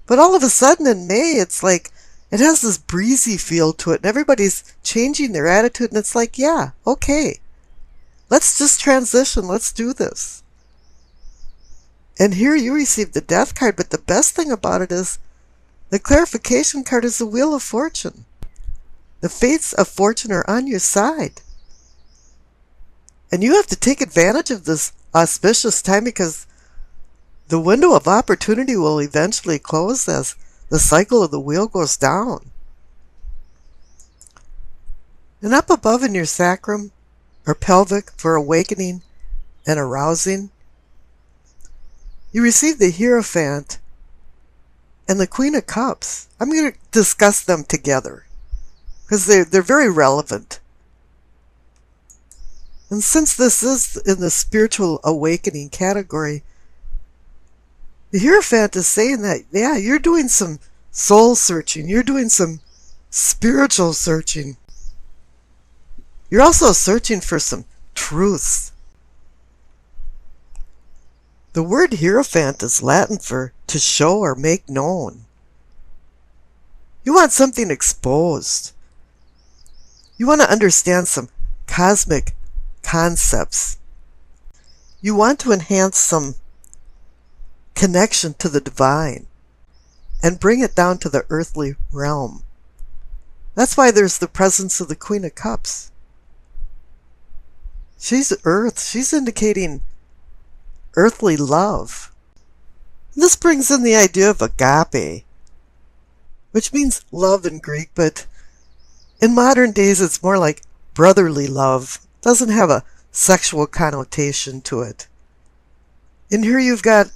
But all of a sudden in May, it's like it has this breezy feel to it, and everybody's changing their attitude, and it's like, yeah, okay, let's just transition, let's do this. And here you receive the Death card, but the best thing about it is the clarification card is the Wheel of Fortune. The fates of fortune are on your side. And you have to take advantage of this auspicious time, because the window of opportunity will eventually close as the cycle of the wheel goes down. And up above in your sacrum, or pelvic, for awakening and arousing, you receive the Hierophant and the Queen of Cups. I'm going to discuss them together because they're very relevant. And since this is in the spiritual awakening category, the Hierophant is saying that, yeah, you're doing some soul searching. You're doing some spiritual searching. You're also searching for some truths. The word Hierophant is Latin for to show or make known. You want something exposed. You want to understand some cosmic concepts. You want to enhance some connection to the divine and bring it down to the earthly realm. That's why there's the presence of the Queen of Cups. She's earth. She's indicating earthly love. This brings in the idea of agape, which means love in Greek, but in modern days it's more like brotherly love. It doesn't have a sexual connotation to it. And here you've got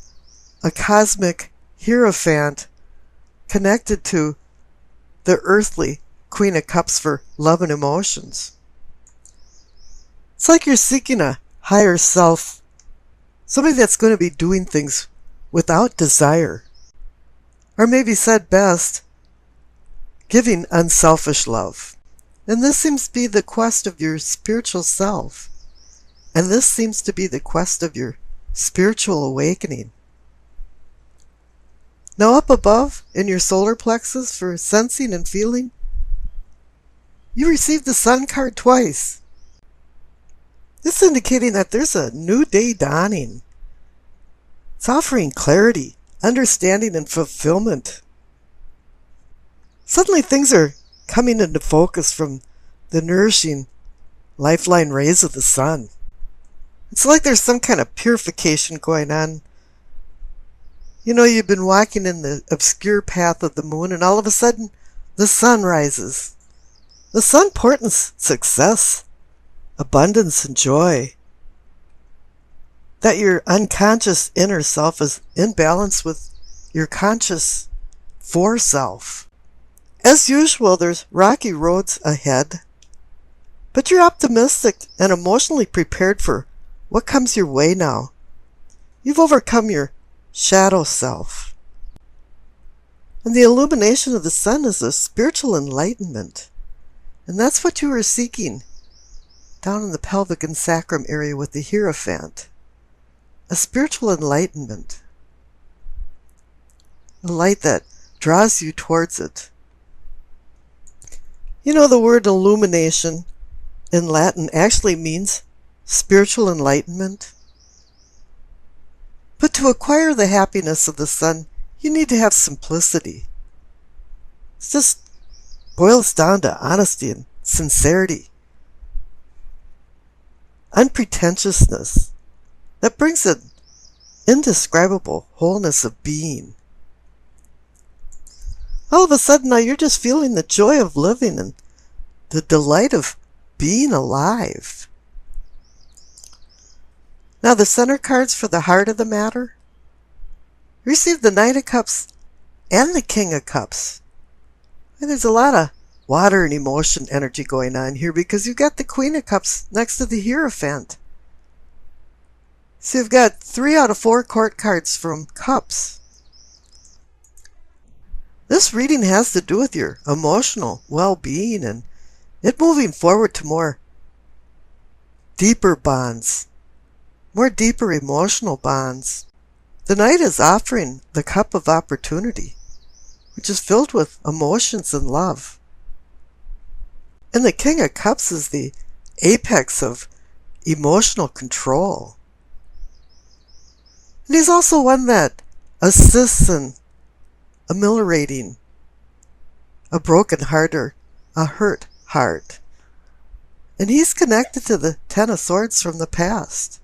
a cosmic Hierophant connected to the earthly Queen of Cups for love and emotions. It's like you're seeking a higher self, somebody that's going to be doing things without desire. Or maybe said best, giving unselfish love. And this seems to be the quest of your spiritual self. And this seems to be the quest of your spiritual awakening. Now up above, in your solar plexus for sensing and feeling, you receive the Sun card twice. This indicating that there's a new day dawning. It's offering clarity, understanding, and fulfillment. Suddenly things are coming into focus from the nourishing lifeline rays of the sun. It's like there's some kind of purification going on. You know, you've been walking in the obscure path of the moon, and all of a sudden the sun rises. The sun portends success, abundance, and joy. That your unconscious inner self is in balance with your conscious foreself. As usual, there's rocky roads ahead, but you're optimistic and emotionally prepared for what comes your way now. You've overcome your shadow self. And the illumination of the sun is a spiritual enlightenment. And that's what you were seeking down in the pelvic and sacrum area with the Hierophant. A spiritual enlightenment. A light that draws you towards it. You know, the word illumination in Latin actually means spiritual enlightenment. But to acquire the happiness of the sun, you need to have simplicity. It just boils down to honesty and sincerity. Unpretentiousness. That brings an indescribable wholeness of being. All of a sudden now you're just feeling the joy of living and the delight of being alive. Now the center cards for the heart of the matter. Receive the Knight of Cups and the King of Cups. And there's a lot of water and emotion energy going on here because you've got the Queen of Cups next to the Hierophant. So you've got 3 out of 4 court cards from Cups. This reading has to do with your emotional well-being and it moving forward to more deeper bonds, more deeper emotional bonds. The Knight is offering the cup of opportunity. which is filled with emotions and love. And the King of Cups is the apex of emotional control. And he's also one that assists in ameliorating a broken heart or a hurt heart. And he's connected to the Ten of Swords from the past.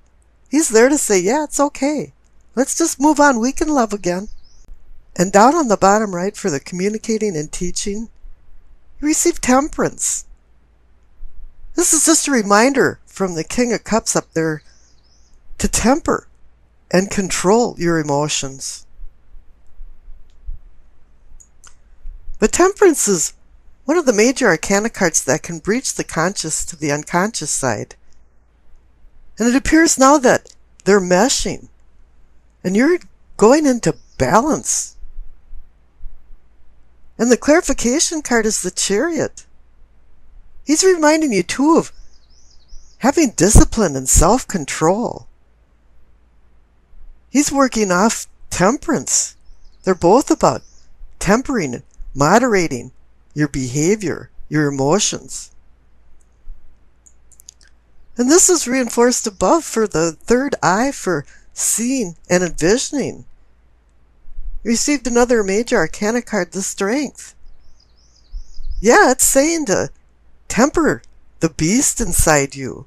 He's there to say, yeah, it's okay. Let's just move on. We can love again. And down on the bottom right for the communicating and teaching, you receive Temperance. This is just a reminder from the King of Cups up there to temper and control your emotions. But Temperance is one of the major arcana cards that can breach the conscious to the unconscious side. And it appears now that they're meshing. And you're going into balance. And the clarification card is the Chariot. He's reminding you too of having discipline and self-control. He's working off temperance. They're both about tempering and moderating your behavior, your emotions. And this is reinforced above for the third eye for seeing and envisioning. You received another major arcana card, the Strength. Yeah, it's saying to temper the beast inside you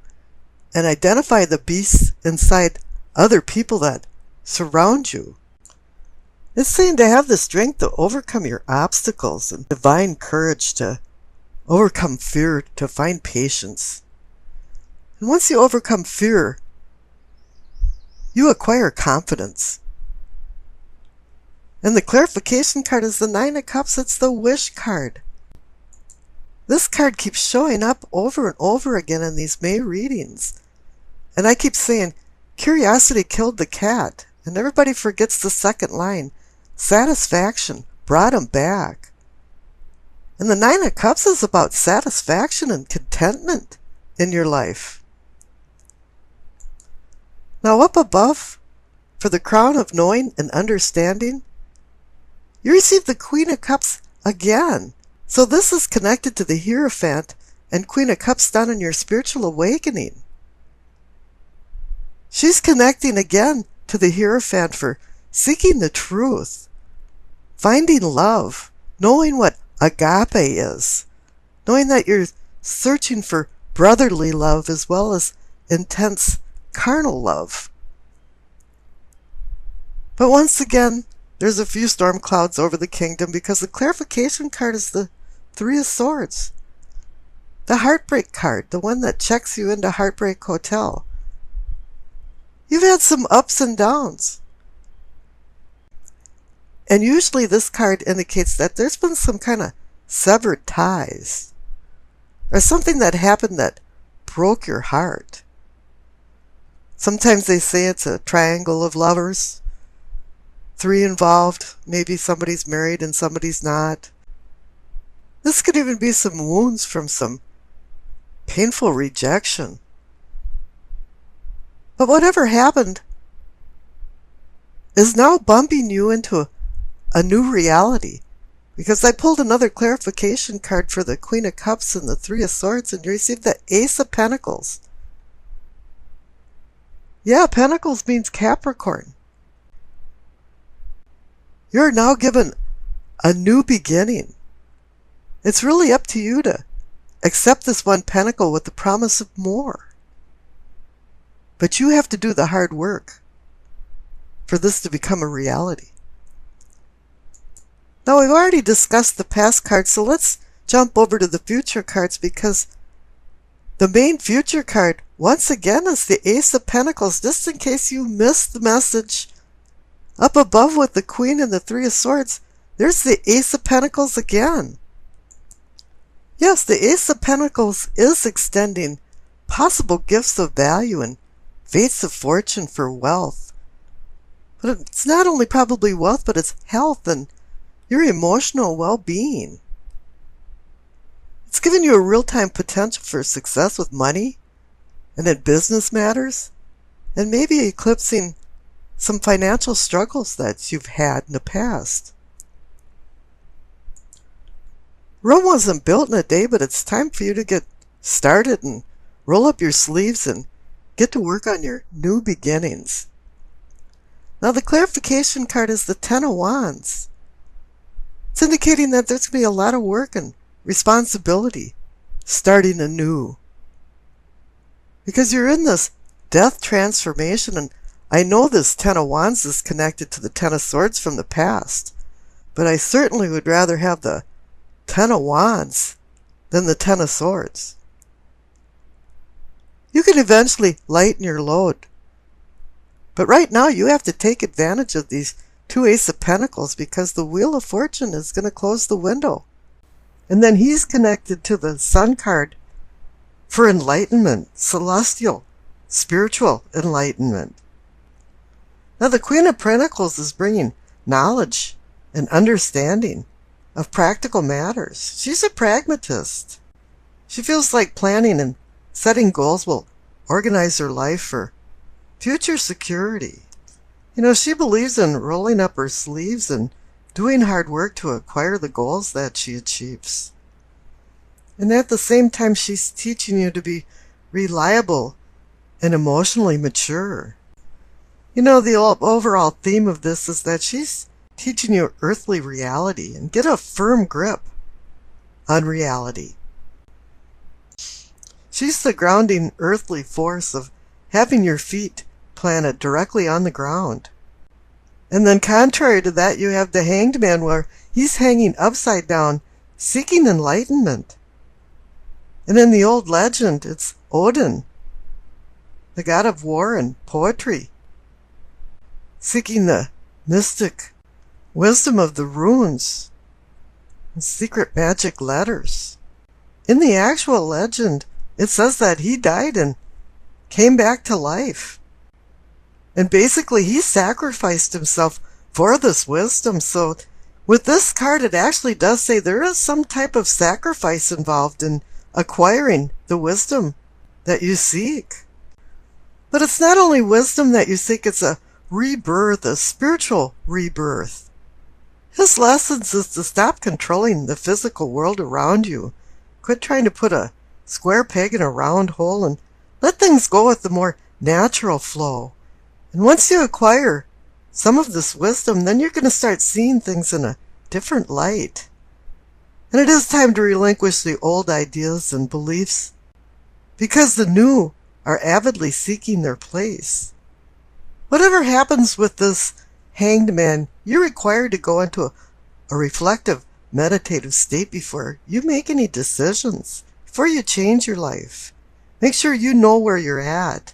and identify the beast inside other people that surround you. It's saying to have the strength to overcome your obstacles and divine courage to overcome fear, to find patience. And once you overcome fear, you acquire confidence. And the clarification card is the Nine of Cups. It's the Wish card. This card keeps showing up over and over again in these May readings. And I keep saying, curiosity killed the cat. And everybody forgets the second line. Satisfaction brought him back. And the Nine of Cups is about satisfaction and contentment in your life. Now up above, for the crown of knowing and understanding, you receive the Queen of Cups again. So this is connected to the Hierophant and Queen of Cups down in your spiritual awakening. She's connecting again to the Hierophant for seeking the truth, finding love, knowing what agape is, knowing that you're searching for brotherly love as well as intense carnal love. But once again, there's a few storm clouds over the kingdom because the clarification card is the Three of Swords. The Heartbreak card, the one that checks you into Heartbreak Hotel. You've had some ups and downs. And usually this card indicates that there's been some kind of severed ties. Or something that happened that broke your heart. Sometimes they say it's a triangle of lovers. 3 involved. Maybe somebody's married and somebody's not. This could even be some wounds from some painful rejection. But whatever happened is now bumping you into a new reality. Because I pulled another clarification card for the Queen of Cups and the Three of Swords and you received the Ace of Pentacles. Yeah, Pentacles means Capricorn. You're now given a new beginning. It's really up to you to accept this one pentacle with the promise of more. But you have to do the hard work for this to become a reality. Now, we've already discussed the past cards, so let's jump over to the future cards because the main future card, once again, is the Ace of Pentacles, just in case you missed the message. Up above with the Queen and the Three of Swords, there's the Ace of Pentacles again. Yes, the Ace of Pentacles is extending possible gifts of value and fates of fortune for wealth. But it's not only probably wealth, but it's health and your emotional well-being. It's giving you a real-time potential for success with money and in business matters, and maybe eclipsing some financial struggles that you've had in the past. Rome wasn't built in a day, but it's time for you to get started and roll up your sleeves and get to work on your new beginnings. Now the clarification card is the Ten of Wands. It's indicating that there's going to be a lot of work and responsibility starting anew. Because you're in this death transformation, and I know this Ten of Wands is connected to the Ten of Swords from the past, but I certainly would rather have the Ten of Wands than the Ten of Swords. You can eventually lighten your load, but right now you have to take advantage of these two Ace of Pentacles, because the Wheel of Fortune is going to close the window. And then he's connected to the Sun card for enlightenment, celestial, spiritual enlightenment. Now the Queen of Pentacles is bringing knowledge and understanding of practical matters. She's a pragmatist. She feels like planning and setting goals will organize her life for future security. You know, she believes in rolling up her sleeves and doing hard work to acquire the goals that she achieves. And at the same time, she's teaching you to be reliable and emotionally mature. You know, the overall theme of this is that she's teaching you earthly reality and get a firm grip on reality. She's the grounding earthly force of having your feet planted directly on the ground. And then contrary to that, you have the Hanged Man, where he's hanging upside down, seeking enlightenment. And in the old legend, it's Odin, the god of war and poetry, seeking the mystic wisdom of the runes and secret magic letters. In the actual legend, it says that he died and came back to life. And basically, he sacrificed himself for this wisdom. So with this card, it actually does say there is some type of sacrifice involved in acquiring the wisdom that you seek. But it's not only wisdom that you seek, it's a rebirth, a spiritual rebirth. His lessons is to stop controlling the physical world around you. Quit trying to put a square peg in a round hole and let things go with the more natural flow. And once you acquire some of this wisdom, then you're going to start seeing things in a different light. And it is time to relinquish the old ideas and beliefs, because the new are avidly seeking their place. Whatever happens with this Hanged Man, you're required to go into a reflective, meditative state before you make any decisions, before you change your life. Make sure you know where you're at,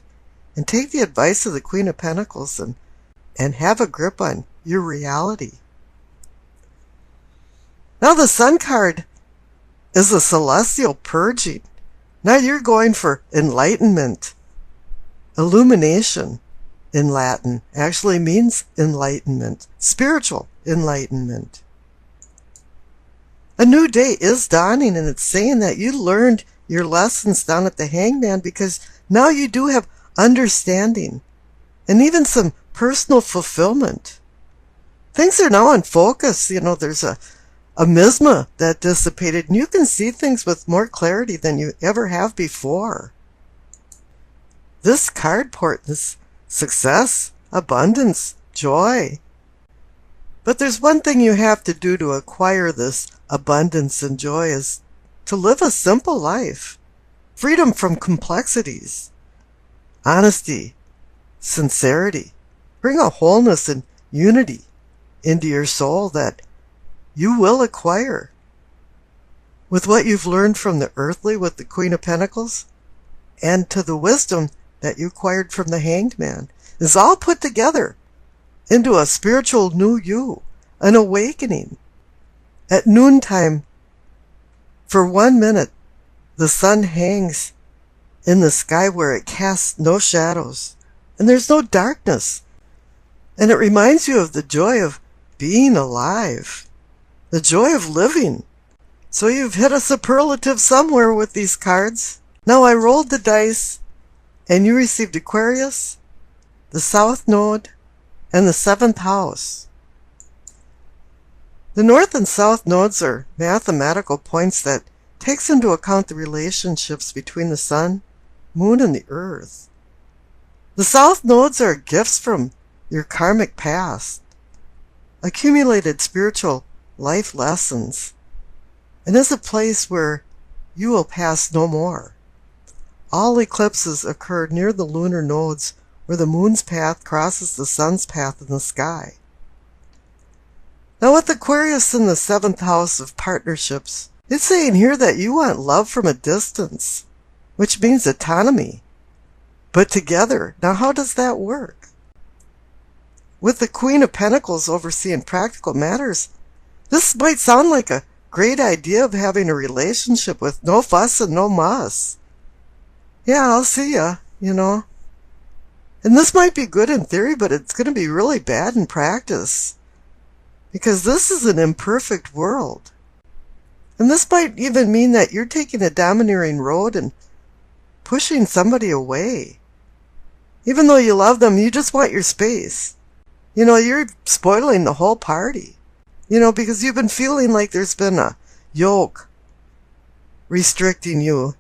and take the advice of the Queen of Pentacles and have a grip on your reality. Now the Sun card is a celestial purging. Now you're going for enlightenment. Illumination in Latin actually means enlightenment, spiritual enlightenment. A new day is dawning, and it's saying that you learned your lessons down at the Hangman, because now you do have understanding and even some personal fulfillment. Things are now in focus. You know, there's a miasma that dissipated, and you can see things with more clarity than you ever have before. This card portends success, abundance, joy. But there's one thing you have to do to acquire this abundance and joy, is to live a simple life. Freedom from complexities. Honesty, sincerity. Bring a wholeness and unity into your soul that you will acquire. With what you've learned from the earthly with the Queen of Pentacles, and to the wisdom that you acquired from the Hanged Man, is all put together into a spiritual new you, an awakening. At noontime, for 1 minute, the sun hangs in the sky where it casts no shadows, and there's no darkness. And it reminds you of the joy of being alive, the joy of living. So you've hit a superlative somewhere with these cards. Now I rolled the dice, and you received Aquarius, the South Node, and the 7th house. The north and south nodes are mathematical points that takes into account the relationships between the sun, moon, and the earth. The south nodes are gifts from your karmic past, accumulated spiritual life lessons, and is a place where you will pass no more. All eclipses occur near the lunar nodes where the moon's path crosses the sun's path in the sky. Now with Aquarius in the 7th house of partnerships, it's saying here that you want love from a distance, which means autonomy, but together. Now how does that work? With the Queen of Pentacles overseeing practical matters, this might sound like a great idea of having a relationship with no fuss and no muss. Yeah, I'll see ya, And this might be good in theory, but it's going to be really bad in practice. Because this is an imperfect world. And this might even mean that you're taking a domineering road and pushing somebody away. Even though you love them, you just want your space. You're spoiling the whole party. Because you've been feeling like there's been a yoke restricting you.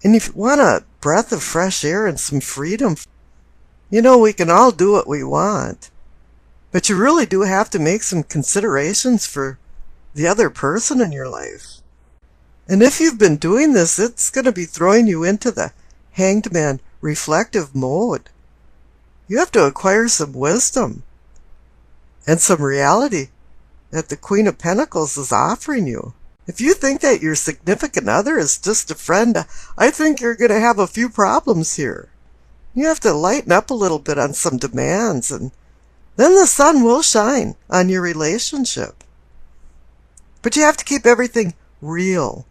And if you want a breath of fresh air and some freedom, we can all do what we want. But you really do have to make some considerations for the other person in your life. And if you've been doing this, it's going to be throwing you into the hanged man reflective mode. You have to acquire some wisdom and some reality that the Queen of Pentacles is offering you. If you think that your significant other is just a friend, I think you're going to have a few problems here. You have to lighten up a little bit on some demands, and then the sun will shine on your relationship. But you have to keep everything real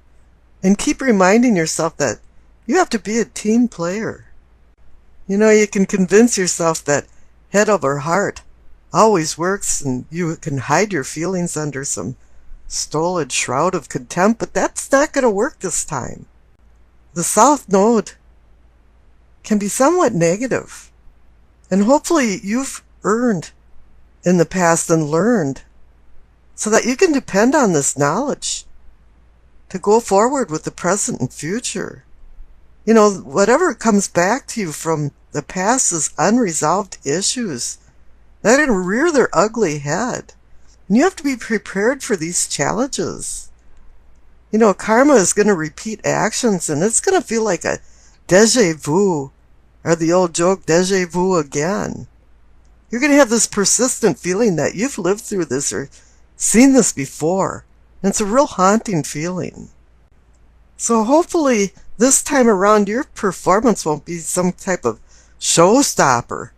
and keep reminding yourself that you have to be a team player. You can convince yourself that head over heart always works, and you can hide your feelings under some stolid shroud of contempt, but that's not going to work this time. The South Node can be somewhat negative, and hopefully you've earned in the past and learned so that you can depend on this knowledge to go forward with the present and future. Whatever comes back to you from the past is unresolved issues that are going to rear their ugly head. And you have to be prepared for these challenges. Karma is going to repeat actions, and it's going to feel like a déjà vu, or the old joke, déjà vu again. You're going to have this persistent feeling that you've lived through this or seen this before. And it's a real haunting feeling. So hopefully this time around your performance won't be some type of showstopper.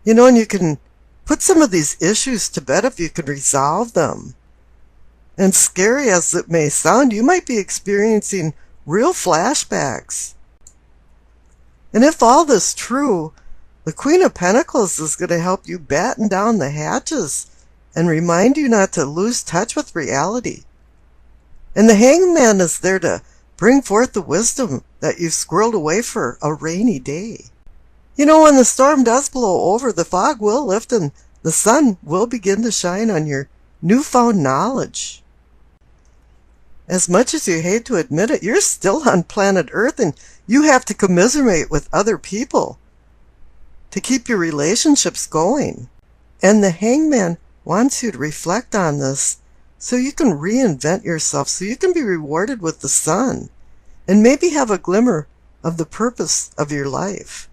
And you can put some of these issues to bed if you can resolve them. And scary as it may sound, you might be experiencing real flashbacks. And if all this is true, the Queen of Pentacles is going to help you batten down the hatches and remind you not to lose touch with reality. And the Hangman is there to bring forth the wisdom that you've squirreled away for a rainy day. When the storm does blow over, the fog will lift and the sun will begin to shine on your newfound knowledge. As much as you hate to admit it, you're still on planet Earth, and you have to commiserate with other people to keep your relationships going. And the Hangman wants you to reflect on this so you can reinvent yourself, so you can be rewarded with the sun and maybe have a glimmer of the purpose of your life.